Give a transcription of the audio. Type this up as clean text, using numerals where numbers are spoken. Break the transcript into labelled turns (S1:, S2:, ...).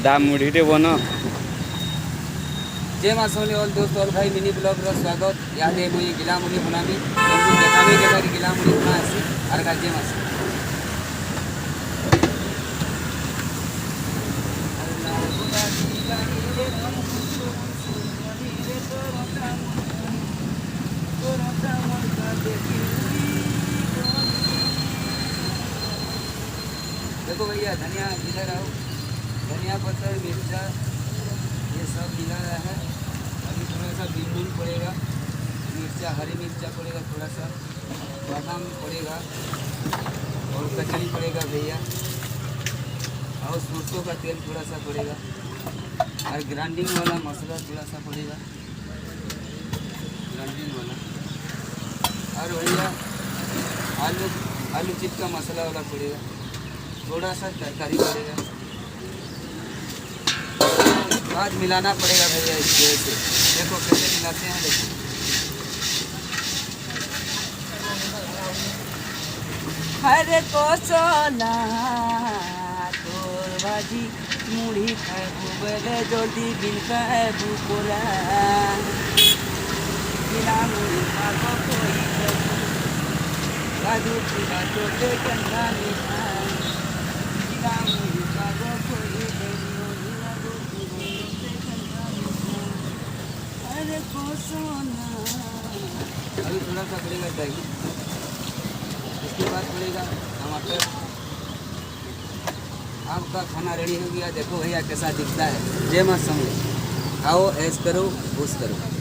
S1: दା मुढ़ी बन
S2: जय माँ सोने और दोस्त और भाई मिनी ब्लॉग स्वागत याद है मुझे गिला मुड़ी बनामी तुमको देखावे के बारे गिला मुड़ी बना आसी और का जय माँ देखो भैया धनिया इधर आओ धनिया पत्ता मिर्चा ये सब मिला रहा है। अभी थोड़ा सा नींबू पड़ेगा मिर्चा हरी मिर्चा पड़ेगा थोड़ा सा बादाम पड़ेगा और कचड़ी पड़ेगा भैया और सरसों का तेल थोड़ा सा पड़ेगा और ग्राइंडिंग वाला मसाला थोड़ा सा पड़ेगा ग्राइंडिंग वाला और भैया आलू आलू चिप का मसाला वाला पड़ेगा थोड़ा सा तरकारी पड़ेगा आज मिलाना पड़ेगा भैया इस वजह से देखो कैसे मिलाते हैं देखो
S3: हरे कोसला तोर भाजी मुड़ी खाबू बेले जल्दी बिन खाबू कोला बिना मुड़ी खाबो कोई काजू पिला चोटे कंधा निभा बिना मुड़ी खाबो कोई अरे कोसला
S2: अभी थोड़ा सा पड़ेगा दही इसके बाद पड़ेगा टमाटर आपका खाना रेडी हो गया देखो भैया कैसा दिखता है जय माँ समझ आओ ऐश करो घुस करो।